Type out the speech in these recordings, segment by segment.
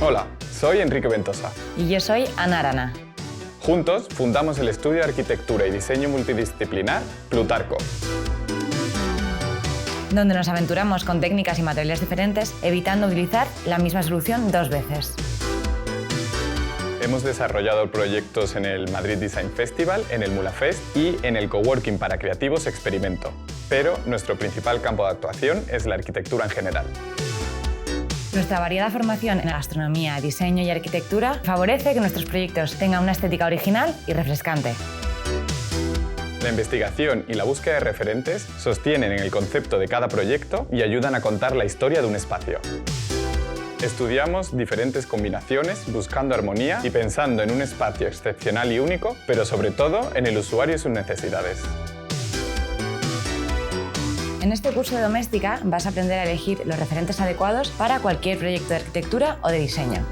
Hola, soy Enrique Ventosa. Y yo soy Ana Arana. Juntos fundamos el estudio de arquitectura y diseño multidisciplinar Plutarco, donde nos aventuramos con técnicas y materiales diferentes, evitando utilizar la misma solución dos veces. Hemos desarrollado proyectos en el Madrid Design Festival, en el Mulafest y en el Coworking para Creativos Experimento. Pero nuestro principal campo de actuación es la arquitectura en general. Nuestra variada formación en gastronomía, diseño y arquitectura favorece que nuestros proyectos tengan una estética original y refrescante. La investigación y la búsqueda de referentes sostienen el concepto de cada proyecto y ayudan a contar la historia de un espacio. Estudiamos diferentes combinaciones buscando armonía y pensando en un espacio excepcional y único, pero sobre todo en el usuario y sus necesidades. En este curso de doméstica vas a aprender a elegir los referentes adecuados para cualquier proyecto de arquitectura o de diseño.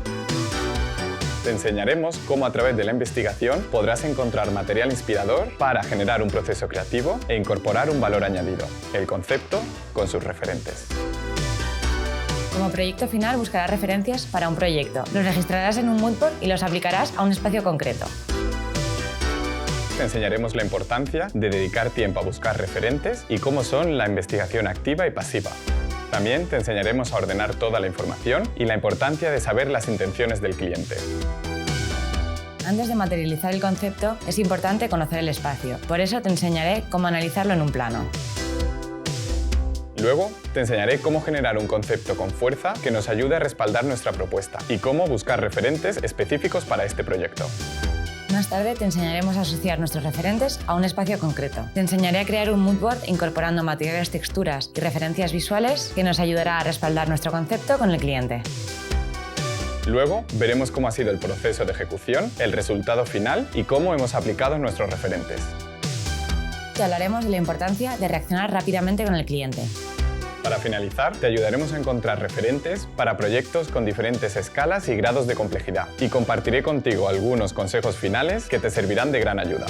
Te enseñaremos cómo a través de la investigación podrás encontrar material inspirador para generar un proceso creativo e incorporar un valor añadido, el concepto con sus referentes. Como proyecto final buscarás referencias para un proyecto, los registrarás en un moodboard y los aplicarás a un espacio concreto. Te enseñaremos la importancia de dedicar tiempo a buscar referentes y cómo son la investigación activa y pasiva. También te enseñaremos a ordenar toda la información y la importancia de saber las intenciones del cliente. Antes de materializar el concepto, es importante conocer el espacio. Por eso te enseñaré cómo analizarlo en un plano. Luego, te enseñaré cómo generar un concepto con fuerza que nos ayude a respaldar nuestra propuesta y cómo buscar referentes específicos para este proyecto. Más tarde te enseñaremos a asociar nuestros referentes a un espacio concreto. Te enseñaré a crear un moodboard incorporando materiales, texturas y referencias visuales que nos ayudará a respaldar nuestro concepto con el cliente. Luego, veremos cómo ha sido el proceso de ejecución, el resultado final y cómo hemos aplicado nuestros referentes. Te hablaremos de la importancia de reaccionar rápidamente con el cliente. Para finalizar, te ayudaremos a encontrar referentes para proyectos con diferentes escalas y grados de complejidad y compartiré contigo algunos consejos finales que te servirán de gran ayuda.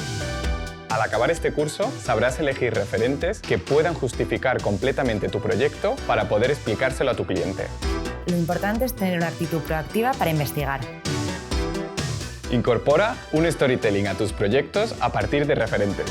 Al acabar este curso, sabrás elegir referentes que puedan justificar completamente tu proyecto para poder explicárselo a tu cliente. Lo importante es tener una actitud proactiva para investigar. Incorpora un storytelling a tus proyectos a partir de referentes.